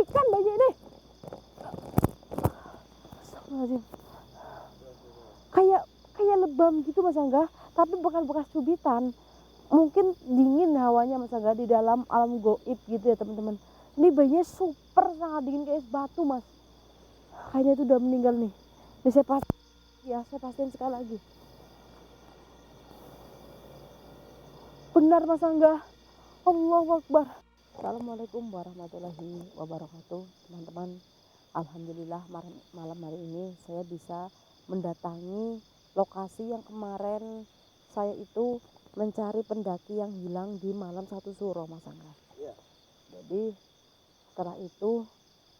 Kan bayi ini. Astagfirullahaladzim. Kayak lebam gitu Mas Angga, tapi bukan bekas cubitan. Mungkin dingin hawanya Mas Angga di dalam alam goib gitu ya teman-teman. Ini bayinya super sangat dingin kayak es batu Mas. Kayaknya itu udah meninggal nih. Ini saya pastiin sekali lagi. Benar Mas Angga. Allahu Akbar. Assalamualaikum warahmatullahi wabarakatuh teman-teman. Alhamdulillah malam hari ini saya bisa mendatangi lokasi yang kemarin saya itu mencari pendaki yang hilang di malam satu suro Mas Angga. Jadi setelah itu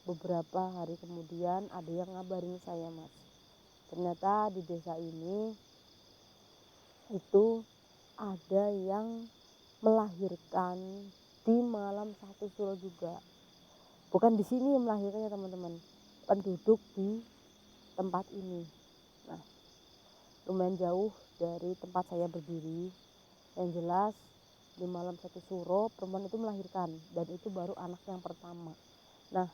beberapa hari kemudian ada yang ngabarin saya Mas. Ternyata di desa ini itu ada yang melahirkan di malam satu suro juga. Bukan di sini yang melahirkannya teman-teman, penduduk di tempat ini. Nah, lumayan jauh dari tempat saya berdiri. Yang jelas di malam satu suro perempuan itu melahirkan dan itu baru anak yang pertama. Nah,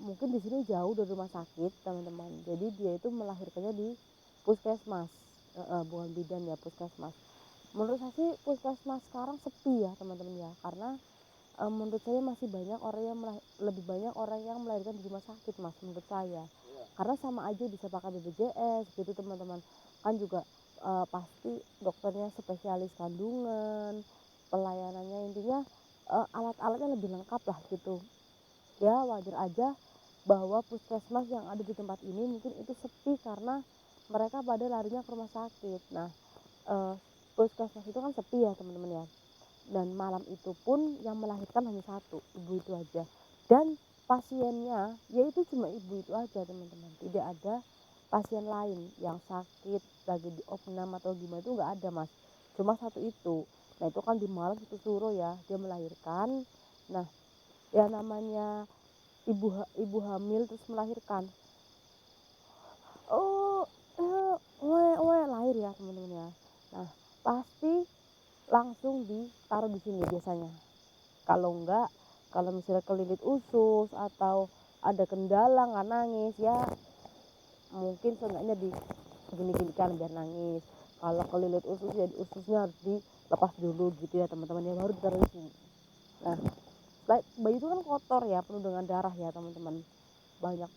mungkin di sini jauh dari rumah sakit teman-teman. Jadi dia itu melahirkannya di puskesmas, bukan bidan ya, puskesmas. Menurut saya sih puskesmas sekarang sepi ya teman-teman ya, karena menurut saya masih banyak orang yang lebih banyak orang yang melahirkan di rumah sakit Mas menurut saya. Karena sama aja bisa pakai BPJS gitu teman-teman. Kan juga pasti dokternya spesialis kandungan, pelayanannya intinya alat-alatnya lebih lengkap lah gitu. Ya wajar aja bahwa puskesmas yang ada di tempat ini mungkin itu sepi karena mereka pada larinya ke rumah sakit. Nah, puskesmas itu kan sepi ya teman-teman ya, dan malam itu pun yang melahirkan hanya satu, ibu itu aja, dan pasiennya yaitu cuma ibu itu aja teman-teman. Tidak ada pasien lain yang sakit lagi di opnam atau gimana, itu nggak ada Mas, cuma satu itu. Nah itu kan di malam satu suro ya dia melahirkan. Nah ya namanya ibu hamil terus melahirkan, lahir ya teman-teman ya. Nah pasti langsung ditaruh di sini biasanya. Kalau enggak, kalau misalnya kelilit usus atau ada kendala nggak nangis ya mungkin seenggaknya digini-ginikan biar nangis. Kalau kelilit usus ya ususnya harus dilepas dulu gitu ya teman-teman ya, baru ditaruh di sini. Nah bayi itu kan kotor ya, penuh dengan darah ya teman-teman, banyak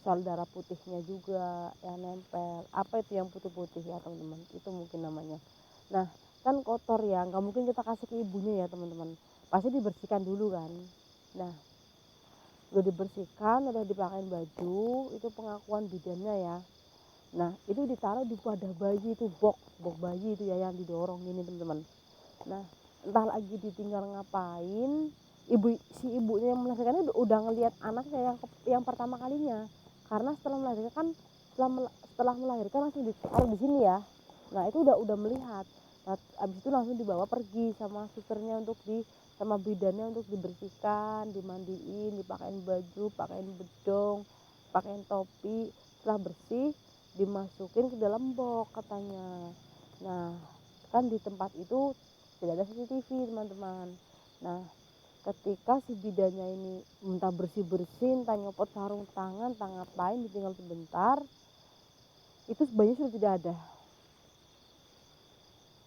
sel darah putihnya juga yang nempel. Apa itu yang putih-putih ya teman-teman, itu mungkin namanya. Nah kan kotor ya, nggak mungkin kita kasih ke ibunya ya teman-teman, pasti dibersihkan dulu kan. Nah udah dibersihkan, udah dipakein baju, itu pengakuan bidannya ya. Nah itu ditaruh di wadah bayi itu, bok bayi itu ya yang didorong ini teman-teman. Nah entah lagi ditinggal ngapain, si ibunya yang melahirkan udah ngelihat anaknya yang pertama kalinya, karena setelah melahirkan kan setelah melahirkan langsung ditaruh di sini ya. Nah itu udah melihat. Nah abis itu langsung dibawa pergi sama susternya sama bidannya untuk dibersihkan, dimandiin, dipakein baju, pakein bedong, pakein topi. Setelah bersih dimasukin ke dalam box katanya. Nah kan di tempat itu tidak ada CCTV teman-teman. Nah ketika si bidannya ini minta bersih-bersih, entah nyopot sarung tangan, entah ngapain, ditinggal sebentar, itu sebenarnya sudah tidak ada.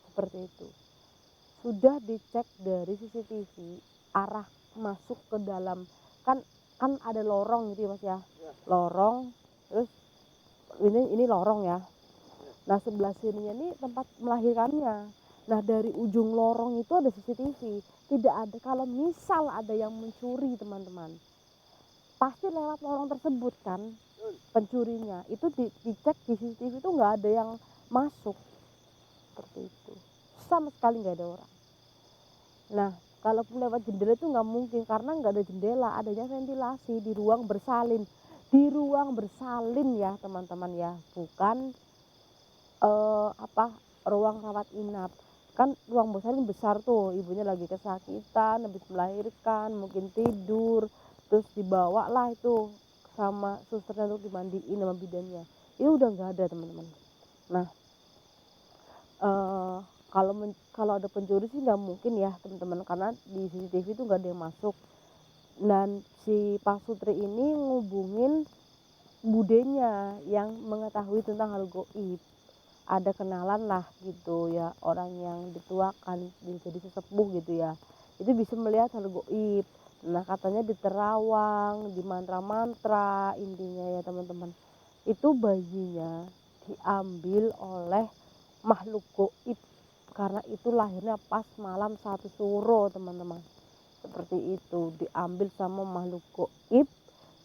Seperti itu. Sudah dicek dari CCTV arah masuk ke dalam, kan ada lorong gitu ya Mas ya. Lorong, terus ini lorong ya. Nah sebelah sininya ini tempat melahirkannya. Nah dari ujung lorong itu ada CCTV. Tidak ada, kalau misal ada yang mencuri teman-teman, pasti lewat lorong tersebut kan pencurinya. Itu dicek di CCTV itu nggak ada yang masuk. Seperti itu. Sama sekali nggak ada orang. Nah kalaupun lewat jendela itu nggak mungkin, karena nggak ada jendela, adanya ventilasi di ruang bersalin. Di ruang bersalin ya teman-teman ya, bukan ruang rawat inap. Kan ruang bersalin besar tuh, ibunya lagi kesakitan habis melahirkan, mungkin tidur, terus dibawa lah itu sama susternya untuk dimandiin sama bidannya. Itu udah nggak ada teman-teman. Nah kalau ada pencuri sih nggak mungkin ya teman-teman, karena di CCTV itu nggak ada yang masuk. Dan si Pak Sutri ini ngubungin budenya yang mengetahui tentang hal goib. Ada kenalan lah gitu ya, orang yang dituakan jadi sesepuh gitu ya, itu bisa melihat hal goib. Nah katanya di terawang, di mantra-mantra, intinya ya teman-teman, itu bayinya diambil oleh makhluk goib, karena itu lahirnya pas malam 1 Suro teman-teman. Seperti itu, diambil sama makhluk goib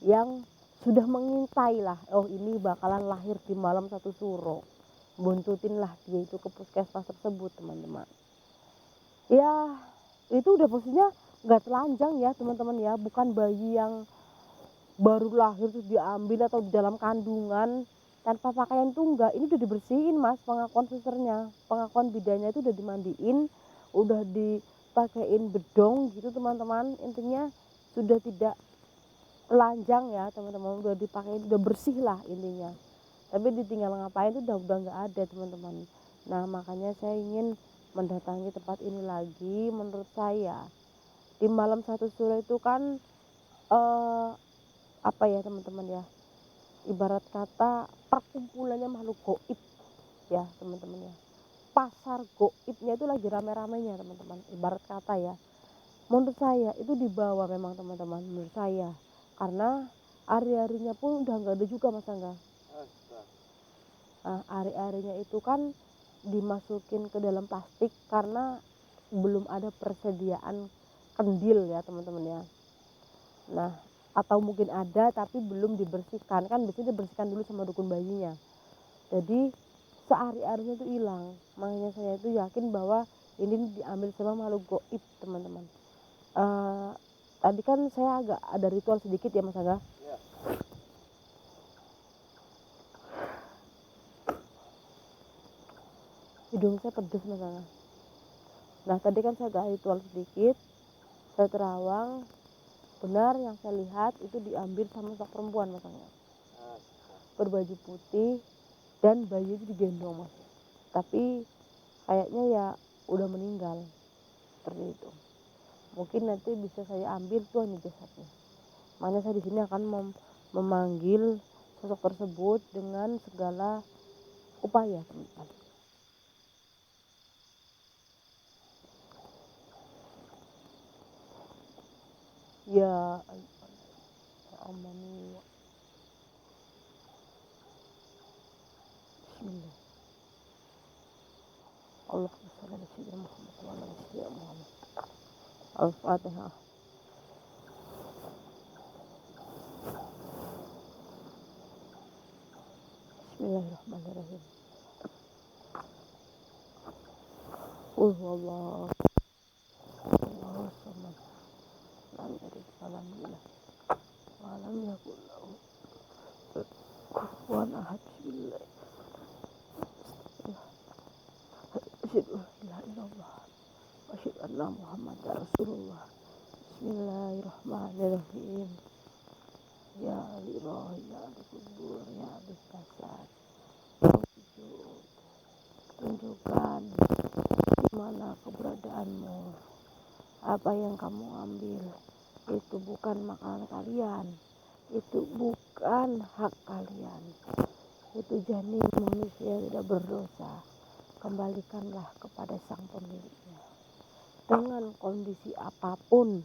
yang sudah mengintai lah, oh ini bakalan lahir di malam 1 Suro. Buntutin lah dia itu ke puskesmas tersebut teman-teman. Ya itu udah posisinya nggak telanjang ya teman-teman ya, bukan bayi yang baru lahir terus diambil atau di dalam kandungan tanpa pakaian tuh enggak. Ini udah dibersihin mas, pengakuan susternya, pengakuan bidanya itu udah dimandiin, udah dipakein bedong gitu teman-teman. Intinya sudah tidak telanjang ya teman-teman, udah dipakein, udah bersih lah intinya. Tapi ditinggal ngapain itu udah nggak ada teman-teman. Nah makanya saya ingin mendatangi tempat ini lagi. Menurut saya di malam 1 Suro itu kan apa ya teman-teman ya, ibarat kata perkumpulannya makhluk goib ya teman-teman ya, pasar goibnya itu lagi rame-ramenya teman-teman, ibarat kata ya. Menurut saya itu dibawa memang teman-teman, menurut saya, karena hari-harinya pun udah nggak ada juga mas Angga. Nah, hari-harinya itu kan dimasukin ke dalam plastik karena belum ada persediaan kendil ya teman-teman ya. Nah atau mungkin ada tapi belum dibersihkan, kan biasanya dibersihkan dulu sama dukun bayinya. Jadi sehari-harinya itu hilang. Makanya saya itu yakin bahwa ini diambil sama makhluk goib teman-teman. Tadi kan saya agak ada ritual sedikit ya mas Aga. Hidung saya pedes mas Aga. Nah tadi kan saya agak ritual sedikit, saya terawang, benar yang saya lihat itu diambil sama sosok perempuan mas Aga, berbaju putih dan bayi itu digendong mas. Tapi kayaknya ya udah meninggal seperti itu. Mungkin nanti bisa saya ambil tuh nih jasadnya. Makanya saya di sini akan memanggil sosok tersebut dengan segala upaya teman-teman. Ya amani bismillah. Allahumma shalli ala sayyidina Muhammad wa ala ali sayyidina Muhammad. Al-Fatihah. Bismillahirrahmanirrahim. Qul huwallahu Allahu samad. Lam yalid wa lam yulad wa lam yakul lahu kufuwan ahad. Bismillah. Asyhadu an la ilaha illallah wa asyhadu anna Muhammadar Rasulullah. Bismillahirrahmanirrahim. Ya liroh ya kubur ya kasar. Tunjukkan di mana keberadaanmu. Apa yang kamu ambil itu bukan makanan kalian, itu bukan hak kalian, itu janin manusia tidak berdosa. Kembalikanlah kepada sang pemiliknya dengan kondisi apapun.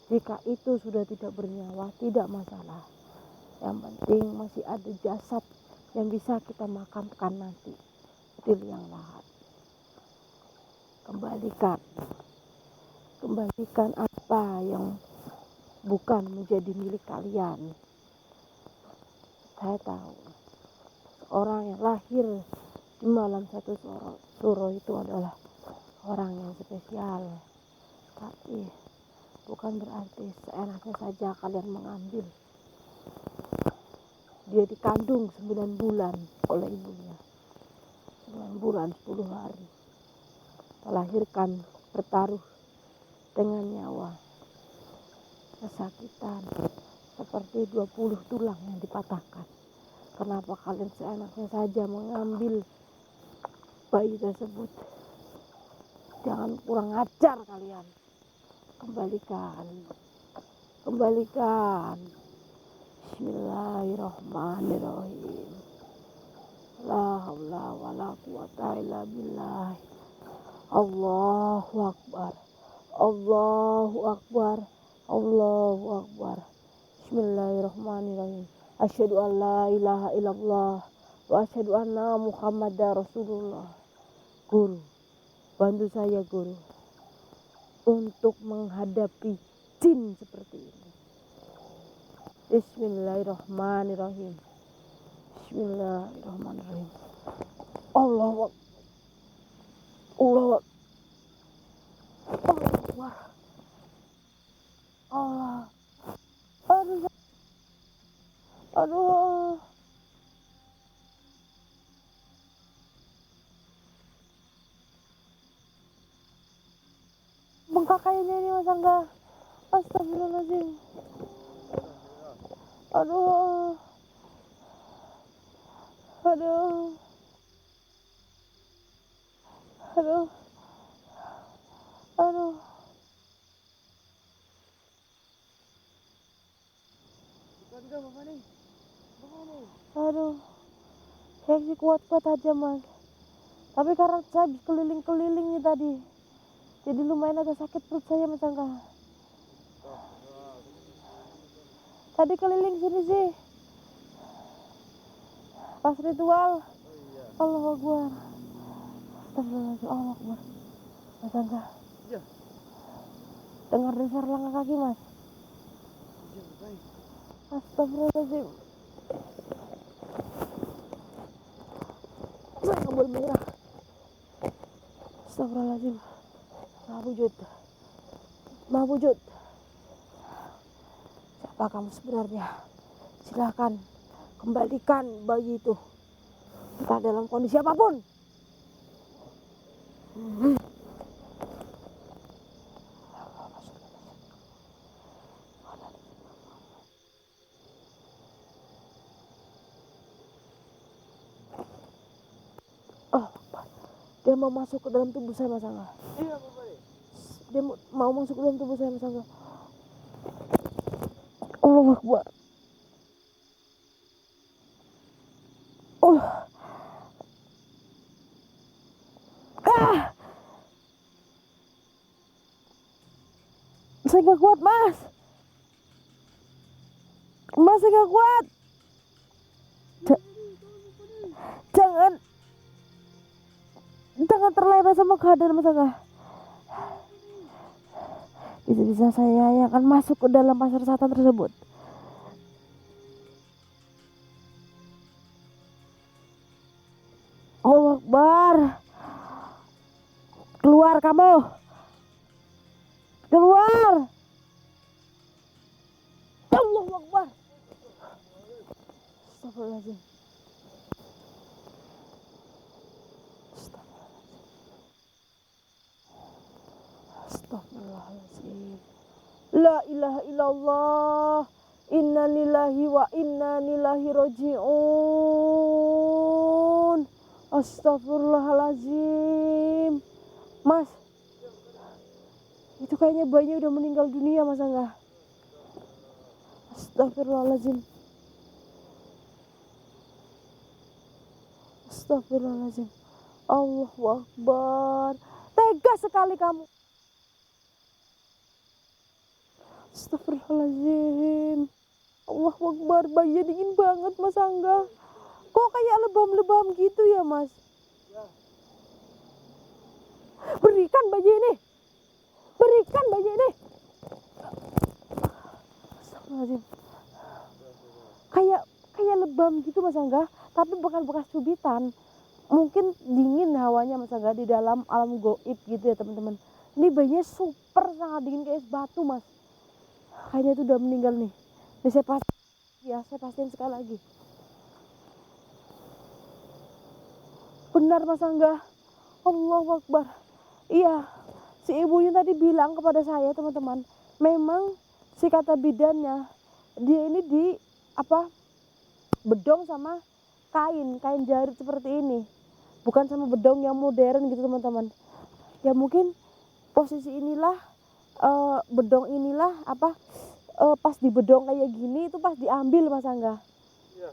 Jika itu sudah tidak bernyawa, tidak masalah. Yang penting masih ada jasad yang bisa kita makamkan nanti di liang lahat. Kembalikan apa yang bukan menjadi milik kalian. Saya tahu orang yang lahir di malam 1 Suro itu adalah orang yang spesial, tapi bukan berarti seenaknya saja kalian mengambil. Dia dikandung 9 bulan oleh ibunya, 9 bulan 10 hari, melahirkan, bertaruh dengan nyawa, kesakitan seperti 20 tulang yang dipatahkan. Kenapa kalian seenaknya saja mengambil bayi tersebut? Jangan kurang ajar kalian. Kembalikan kembalikan. Bismillahirrahmanirrahim. La haula wala quwata illa billah. Allahu akbar. Allahu akbar. Allahu akbar. Bismillahirrahmanirrahim. Asyhadu an la ilaha illallah wa asyhadu anna Muhammadar Rasulullah. Guru, bantu saya guru untuk menghadapi jin seperti ini. Bismillahirrahmanirrahim. Bismillahirrahmanirrahim. Allahu akbar. Allahu akbar. Allah. Aduh. Aduh. Bengkak kayaknya ini Mas Angga. Astagfirullahaladzim. Aduh. Aduh. Aduh. Aduh. Aduh. Saya sih kuat-kuat aja Mas. Tapi karena saya habis keliling-keliling nih tadi, jadi lumayan agak sakit perut saya Mas Angga. Tadi keliling sini sih. Pas ritual. Allahu Akbar. Astagfirullahaladzim. Allahu Akbar. Mas Angga. Iya. Dengar desar langkah kaki Mas. Iya, baik. Astagfirullahaladzim. Saya nggak boleh menyerah. Astagfirullahaladzim. Maha wujud. Siapa kamu sebenarnya? Silakan kembalikan bayi itu. Entah dalam kondisi apapun. Oh, dia mau masuk ke dalam tubuh saya Mas Angga. Iya, dia mau masuk ke dalam tubuh saya Mas Angga. Allahu Akbar. Saya gak kuat Mas. Mas saya gak kuat. Jangan terlena sama keadaan Mas Angga. Bisa-bisa saya yang akan masuk ke dalam pasar setan tersebut. Allahu Akbar. Keluar kamu. Keluar. Allahu Akbar. Astagfirullahaladzim. Astagfirullahaladzim. La ilaha illallah. Inna lillahi wa inna ilaihi raji'un. Astagfirullahaladzim. Mas, itu kayaknya bayinya udah meninggal dunia Mas Angga. Astagfirullahaladzim. Astagfirullahaladzim. Allahu Akbar. Tega sekali kamu. Astagfirullahaladzim. Allahu Akbar. Bayinya dingin banget Mas Angga. Kok kayak lebam-lebam gitu ya Mas? Berikan bayi ini. Berikan bayi ini. Astagfirullahaladzim. Kayak lebam gitu Mas Angga, tapi bekas-bekas cubitan. Mungkin dingin hawanya Mas Angga di dalam alam goib gitu ya teman-teman. Ini bayinya super sangat dingin kayak es batu Mas. Kayaknya itu udah meninggal nih. Ini saya pastiin sekali lagi. Benar Mas Angga. Allahu Akbar. Iya, si ibunya tadi bilang kepada saya teman-teman, memang si kata bidannya dia ini bedong sama kain jarit seperti ini, bukan sama bedong yang modern gitu teman-teman. Ya mungkin posisi inilah bedong inilah pas di bedong kayak gini itu pas diambil Mas Angga. Iya.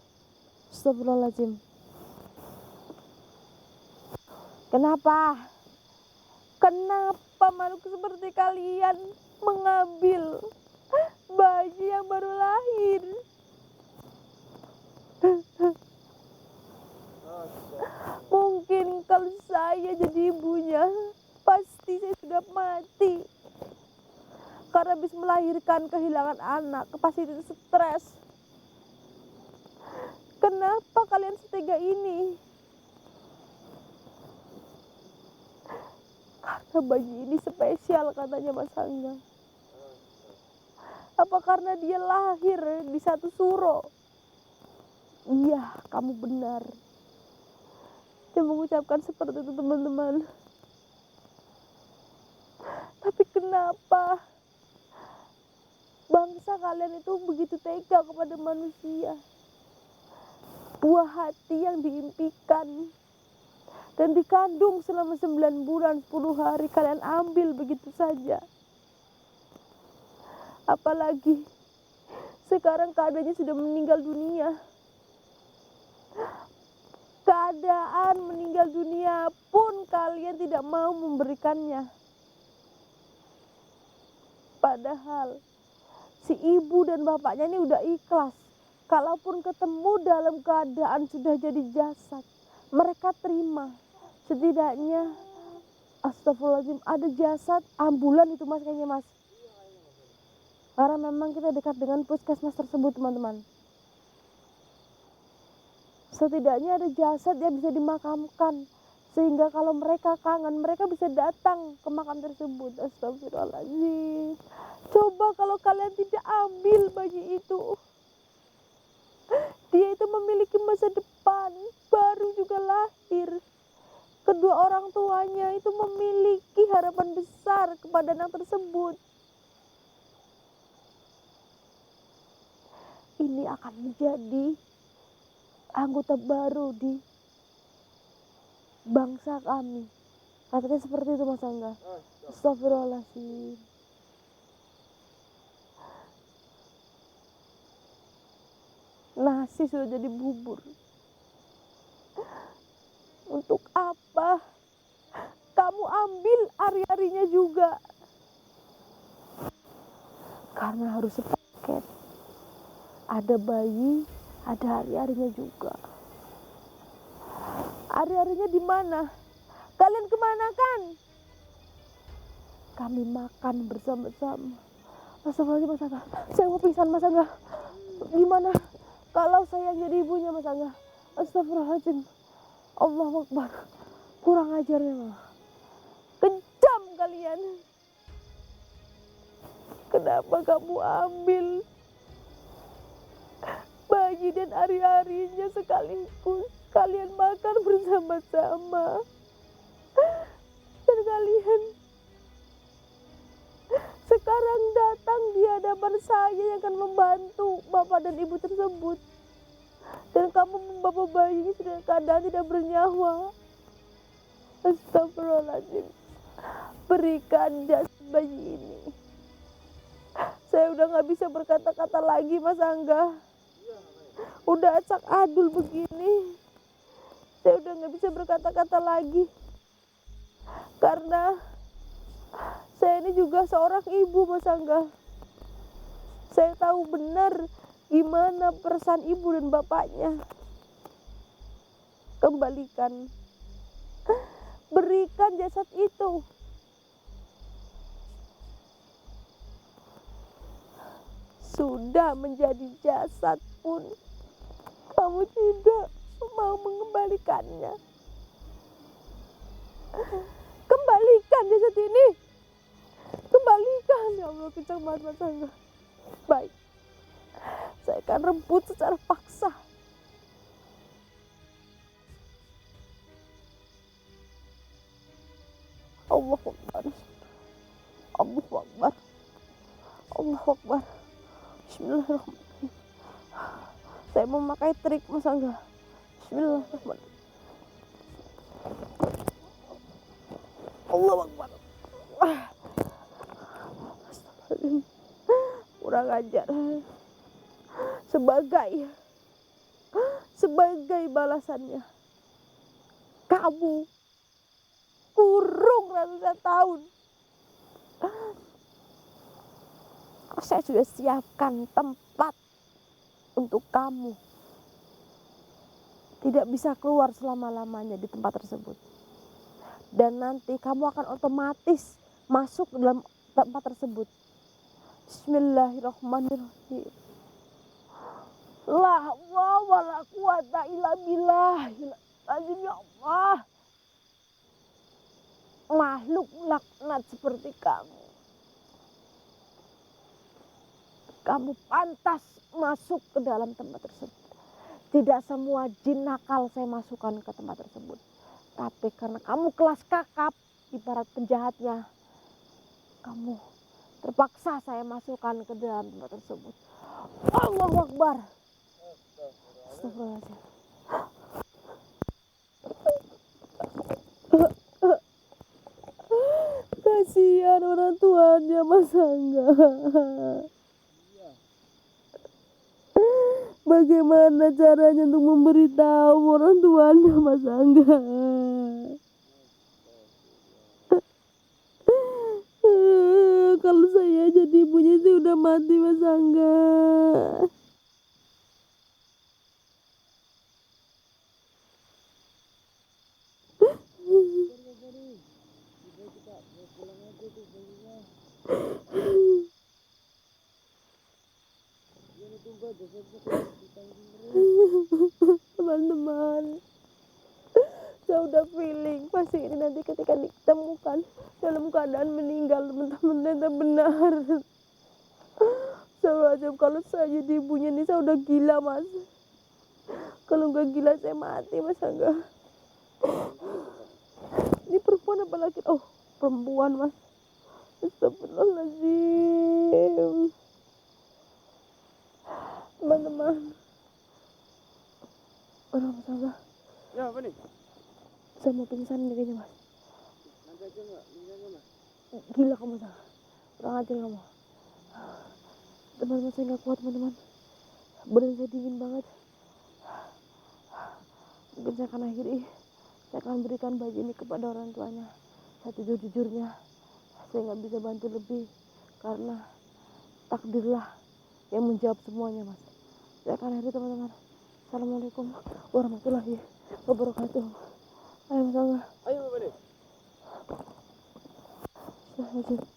Astagfirullahaladzim. Kenapa? Kenapa makhluk seperti kalian mengambil bayi yang baru lahir? Mungkin kalau saya jadi ibunya, pasti saya sudah mati. Karena habis melahirkan kehilangan anak, pasti itu stres. Kenapa kalian setega ini? Karena bayi ini spesial katanya Mas Angga. Apa karena dia lahir di satu suro? Iya, kamu benar. Dia mengucapkan seperti itu teman-teman. Tapi kenapa bangsa kalian itu begitu tega kepada manusia? Buah hati yang diimpikan dan dikandung selama 9 bulan 10 hari kalian ambil begitu saja. Apalagi sekarang keadaannya sudah meninggal dunia. Keadaan meninggal dunia pun kalian tidak mau memberikannya. Padahal si ibu dan bapaknya ini udah ikhlas. Kalaupun ketemu dalam keadaan sudah jadi jasad, mereka terima. Setidaknya, astagfirullahaladzim, ada jasad ambulan itu Mas kayaknya Mas. Karena memang kita dekat dengan puskesmas tersebut teman-teman. Setidaknya ada jasad yang bisa dimakamkan. Sehingga kalau mereka kangen, mereka bisa datang ke makam tersebut. Astagfirullahaladzim. Coba kalau kalian tidak ambil bayi itu. Dia itu memiliki masa depan, baru juga lahir. Kedua orang tuanya itu memiliki harapan besar kepada anak tersebut. Ini akan menjadi anggota baru di bangsa kami. Katanya seperti itu Mas Angga. Astagfirullahaladzim. Nasi sudah jadi bubur. Untuk apa kamu ambil ari-arinya juga? Karena harus sepaket. Ada bayi, ada ari-arinya juga. Ari-arinya di mana? Kalian kemana kan? Kami makan bersama-sama. Astagfirullahaladzim Mas Angga. Saya mau pingsan Mas Angga. Gimana kalau saya jadi ibunya Mas Angga? Astagfirullahaladzim. Allahu Akbar. Kurang ajar ya. Kejam kalian. Kenapa kamu ambil bayi dan ari-arinya sekaligus? Kalian makan bersama-sama. Dan kalian sekarang datang di hadapan saya yang akan membantu bapak dan ibu tersebut. Dan kamu membawa bayinya sudah keadaan tidak bernyawa. Astagfirullahaladzim. Berikan jasad bayi ini. Saya udah gak bisa berkata-kata lagi Mas Angga. Udah acak adul begini. Saya udah gak bisa berkata-kata lagi. Karena saya ini juga seorang ibu Mas Angga. Saya tahu benar gimana perasaan ibu dan bapaknya. Kembalikan. Berikan jasad itu. Sudah menjadi jasad pun kamu tidak mau mengembalikannya. Kembalikan jasad ini. Kembalikan. Ya Allah, kencang banget Mas Angga. Baik, saya akan rebut secara paksa. Allahu Akbar. Allahu Akbar. Allahu Akbar. Bismillahirrahmanirrahim. Saya memakai trik Mas Angga. Bismillahirrahmanirrahim. Allahu Akbar. Astagfirullahaladzim. kurang ajar. Sebagai balasannya, kamu kurung ratusan tahun. Saya sudah siapkan tempat untuk kamu. Tidak bisa keluar selama-lamanya di tempat tersebut. Dan nanti kamu akan otomatis masuk ke dalam tempat tersebut. Bismillahirrahmanirrahim. La haula wala quwata illa billah. Azim ya Allah. Makhluk laknat seperti kamu pantas masuk ke dalam tempat tersebut. Tidak semua jin nakal saya masukkan ke tempat tersebut. Tapi karena kamu kelas kakap, ibarat penjahatnya, kamu terpaksa saya masukkan ke dalam tempat tersebut. Allahu Akbar. Astagfirullahaladzim. Kasihan orang tuanya Mas Angga. Bagaimana caranya untuk memberitahu orang tuanya Mas Angga? Kalau saya jadi ibunya sih udah mati Mas Angga. Teman-teman, saya udah feeling pasti ini nanti ketika ditemukan dalam keadaan meninggal, teman-teman, ternyata benar. Kalau saya jadi ibunya nih saya udah gila Mas. Kalau nggak gila saya mati Mas Angga. Ini perempuan apa laki? Oh, perempuan Mas. Astagfirullahaladzim. Teman-teman, orang Mas Angga. Ya apa nih? Saya mau pingsan nih kayaknya Mas. Nanti aja nggak? Minggangnya Mas. Gila kamu Mas. Kurang ajar kamu. Teman-teman saya nggak kuat teman-teman. Badan saya dingin banget. Mungkin saya akan akhiri. Saya akan berikan baju ini kepada orang tuanya. Saya jujur-jujurnya saya nggak bisa bantu lebih karena takdirlah yang menjawab semuanya Mas. Saya akan akhiri teman-teman. Assalamualaikum warahmatullahi wabarakatuh. Ayo Mas Angga. Ayo Bapak. Astagfirullahaladzim.